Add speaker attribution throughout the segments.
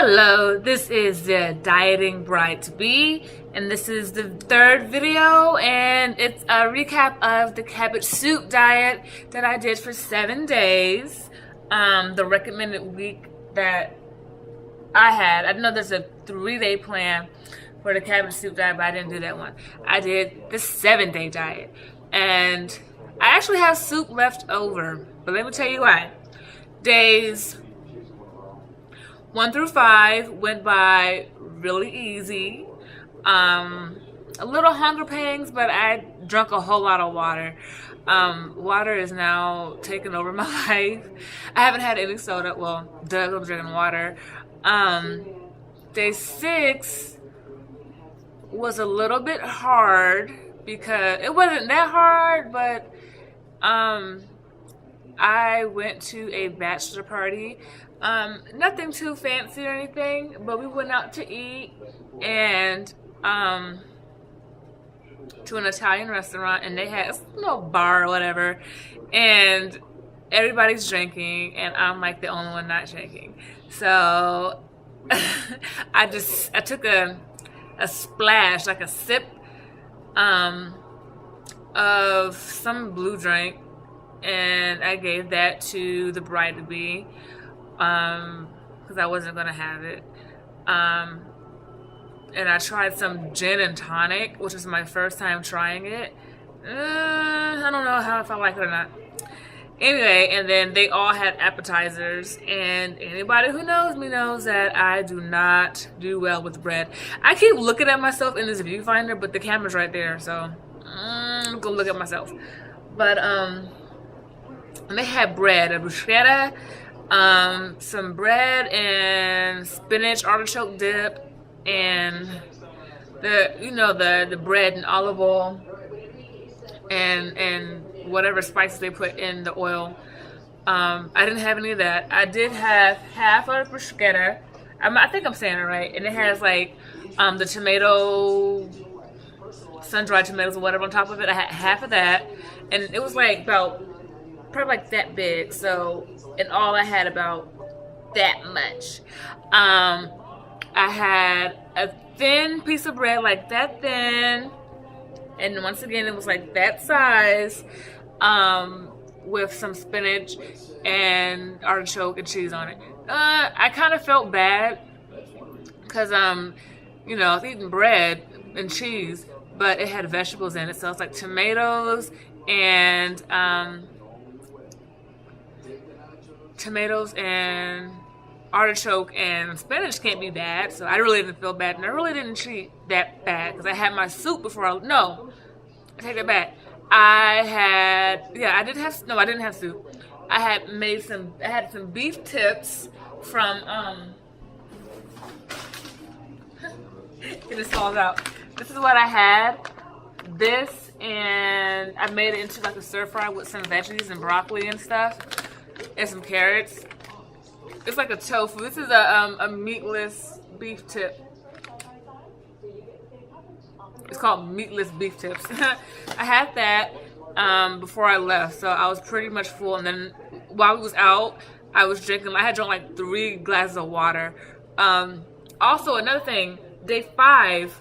Speaker 1: Hello, this is the Dieting Bride to Be, and this is the third video, and it's a recap of the cabbage soup diet that I did for 7 days. The recommended week that I had. I know there's a 3-day plan for the cabbage soup diet, but I didn't do that one. I did the 7-day diet, and I actually have soup left over, but let me tell you why. Days 1 through 5 went by really easy. A little hunger pangs, but I drank a whole lot of water. Water is now taking over my life. I haven't had any soda. Well, Doug was drinking water. Day 6 was a little bit hard because it wasn't that hard, but I went to a bachelor party. Nothing too fancy or anything, but we went out to eat and to an Italian restaurant, and they had a little bar or whatever, and everybody's drinking, and I'm like the only one not drinking. So I took a splash, like a sip of some blue drink, and I gave that to the bride to be. Because I wasn't gonna have it. And I tried some gin and tonic, which is my first time trying it. I don't know if I like it or not. Anyway, and then they all had appetizers, and anybody who knows me knows that I do not do well with bread. I keep looking at myself in this viewfinder, but the camera's right there, so I'm gonna look at myself. But and they had bread, a bruschetta, some bread and spinach artichoke dip, and the bread and olive oil and whatever spices they put in the oil. I didn't have any of that. I did have half of the bruschetta. I think I'm saying it right, and it has like the tomato, sun-dried tomatoes or whatever on top of it. I had half of that, and it was like probably like that big. So in all, I had about that much. I had a thin piece of bread, like that thin, and once again it was like that size, with some spinach and artichoke and cheese on it. I kind of felt bad because I was eating bread and cheese, but it had vegetables in it, so it's like tomatoes and artichoke and spinach can't be bad, so I really didn't feel bad, and I really didn't cheat that bad because I had my soup before. I take that back. I didn't have soup. I had some beef tips from it just falls out. This is what I had. This, and I made it into like a stir fry with some veggies and broccoli and stuff, and some carrots. It's like a tofu. This is a meatless beef tip. It's called meatless beef tips. I had that before I left, so I was pretty much full. And then while we was out, I had drunk like 3 glasses of water. Also, another thing, day 5,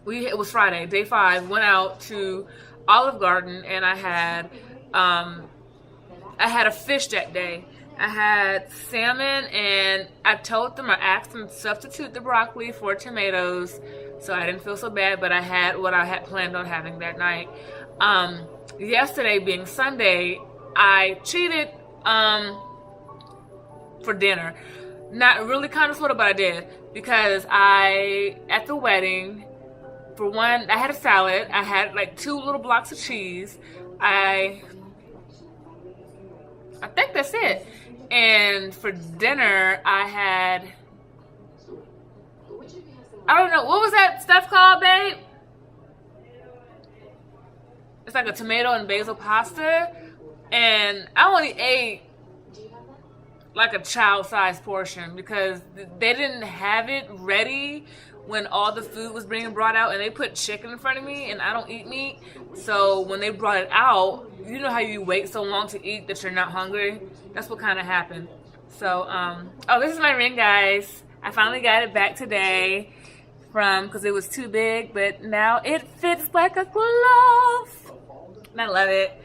Speaker 1: it was Friday. Day 5, went out to Olive Garden, and I had a fish that day. I had salmon, and I asked them to substitute the broccoli for tomatoes, so I didn't feel so bad, but I had what I had planned on having that night. Yesterday being Sunday, I cheated for dinner. Not really, kind of, sort of, but I did, because at the wedding, for one, I had a salad. I had like 2 little blocks of cheese. I think that's it. And for dinner, I don't know, what was that stuff called, babe? It's like a tomato and basil pasta. And I only ate like a child-sized portion because they didn't have it ready when all the food was being brought out, and they put chicken in front of me, and I don't eat meat. So when they brought it out, you know how you wait so long to eat that you're not hungry? That's what kind of happened. So, oh, this is my ring, guys. I finally got it back today because it was too big, but now it fits like a glove. And I love it.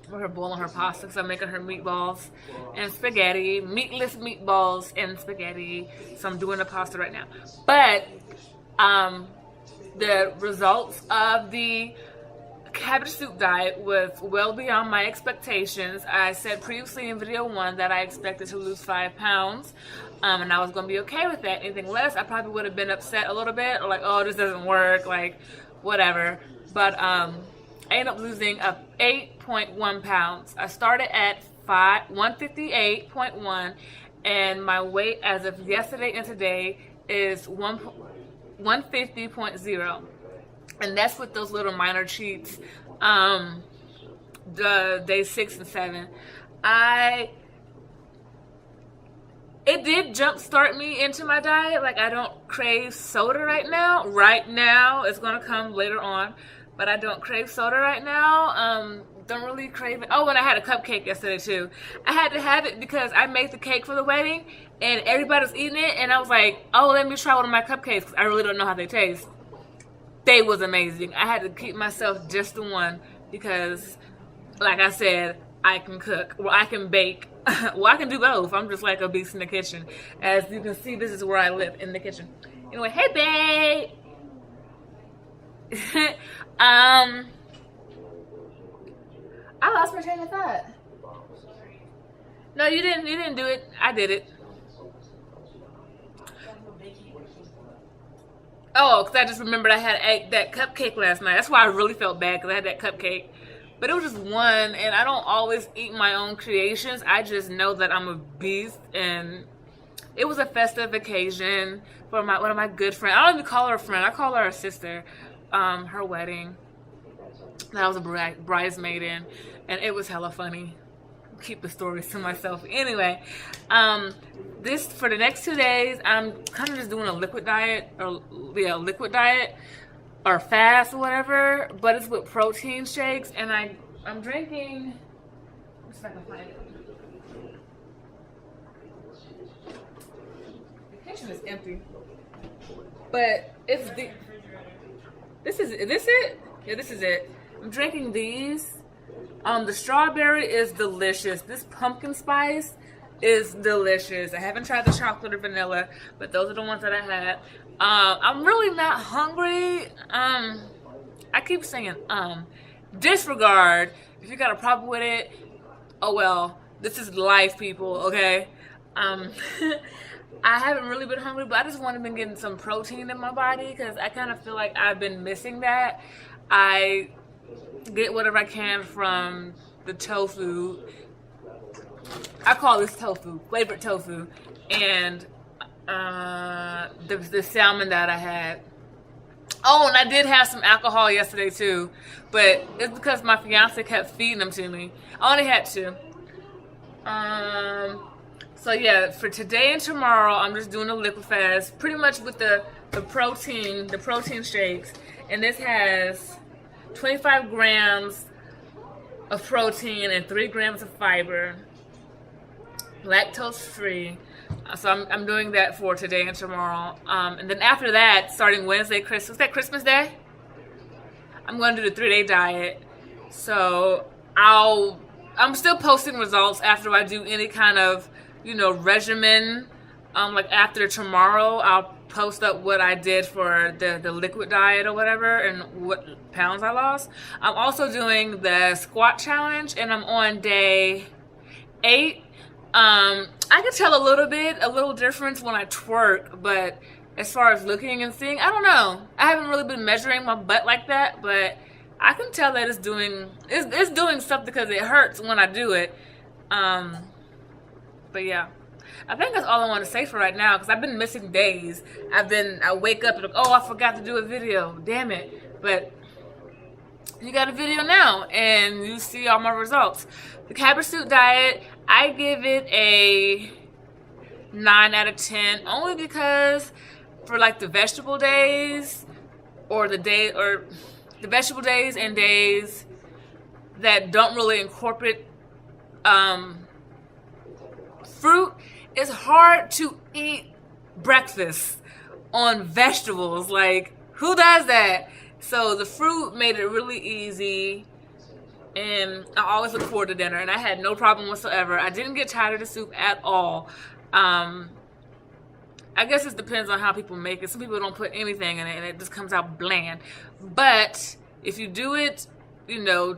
Speaker 1: We're boiling her pasta because I'm making her meatballs and spaghetti, meatless meatballs and spaghetti. So I'm doing the pasta right now. But the results of the cabbage soup diet was well beyond my expectations. I said previously in video 1 that I expected to lose 5 pounds, and I was going to be okay with that. Anything less, I probably would have been upset a little bit, or like, oh, this doesn't work, like, whatever. But I ended up losing 8.1 pounds. I started at 158.1, and my weight as of yesterday and today is 150.0. And that's with those little minor cheats, the day 6 and 7. It did jumpstart me into my diet. Like, I don't crave soda right now. Right now, it's gonna come later on, but I don't crave soda right now. Don't really crave it. Oh, and I had a cupcake yesterday too. I had to have it because I made the cake for the wedding, and everybody was eating it, and I was like, oh, let me try one of my cupcakes because I really don't know how they taste. They was amazing. I had to keep myself just the one because, like I said, I can cook. Well, I can bake. Well, I can do both. I'm just like a beast in the kitchen. As you can see, this is where I live, in the kitchen. Anyway, hey, babe. I lost my train of thought. No, you didn't. You didn't do it. I did it. Oh, because I just remembered I had that cupcake last night. That's why I really felt bad, because I had that cupcake. But it was just one, and I don't always eat my own creations. I just know that I'm a beast, and it was a festive occasion for one of my good friends. I don't even call her a friend. I call her a sister. Her wedding that I was a bridesmaid in, and it was hella funny. Keep the stories to myself. Anyway, this for the next 2 days, I'm kind of just doing a liquid diet, or fast or whatever, but it's with protein shakes, and I'm drinking. Let's see if I can find it. The kitchen is empty, but it's the. Is this it? Yeah, this is it. I'm drinking these. The strawberry is delicious. This pumpkin spice is delicious. I haven't tried the chocolate or vanilla, but those are the ones that I had. I'm really not hungry. I keep saying disregard. If you got a problem with it, oh well. This is life, people, okay? I haven't really been hungry, but I just want to be getting some protein in my body because I kind of feel like I've been missing that. I get whatever I can from the tofu. I call this tofu, flavored tofu, and the salmon that I had. Oh, and I did have some alcohol yesterday too, but it's because my fiance kept feeding them to me. I only had 2. So yeah, for today and tomorrow, I'm just doing a liquid fast, pretty much with the protein shakes, and this has 25 grams of protein and 3 grams of fiber, lactose free. So I'm doing that for today and tomorrow. And then after that, starting Wednesday, Christmas Day, I'm going to do the 3-day diet. So I'm still posting results after I do any kind of, regimen. Like after tomorrow, I'll post up what I did for the liquid diet or whatever and what pounds I lost. I'm also doing the squat challenge, and I'm on day 8. I can tell a little difference when I twerk, but as far as looking and seeing, I don't know. I haven't really been measuring my butt like that, but I can tell that it's doing something because it hurts when I do it. But yeah, I think that's all I want to say for right now because I've been missing days. I wake up and like, oh, I forgot to do a video. Damn it. But you got a video now and you see all my results. The cabbage soup diet, I give it a 9 out of 10 only because for like the vegetable days the vegetable days and days that don't really incorporate fruit. It's hard to eat breakfast on vegetables. Like, who does that? So the fruit made it really easy, and I always look forward to dinner, and I had no problem whatsoever. I didn't get tired of the soup at all. I guess it depends on how people make it. Some people don't put anything in it, and it just comes out bland. But if you do it, you know,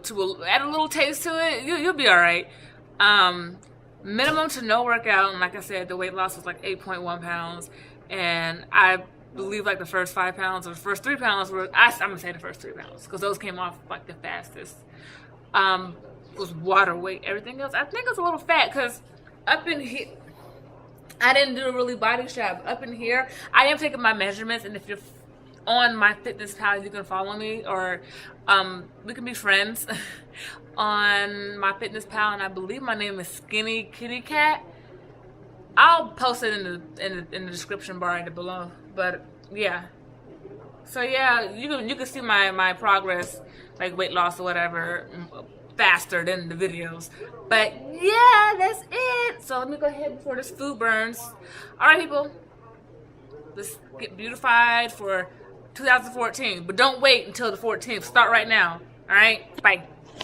Speaker 1: add a little taste to it, you'll be all right. Minimum to no workout, and like I said, the weight loss was like 8.1 pounds, and I believe like the first 5 pounds or the first 3 pounds were, I'm gonna say the first 3 pounds, because those came off like the fastest. Was water weight. Everything else, I think it was a little fat, because up in here, I didn't do a really body shot. Up in here, I am taking my measurements, and if you're on my fitness pal, you can follow me, or we can be friends on my fitness pal, and I believe my name is SkinnyKittyKatt. I'll post it in the description bar right below. But yeah, so yeah, you can see my progress, like weight loss or whatever, faster than the videos. But yeah, that's it. So let me go ahead before this food burns. All right, people, let's get beautified for 2014. But don't wait until the 14th. Start right now. All right, bye.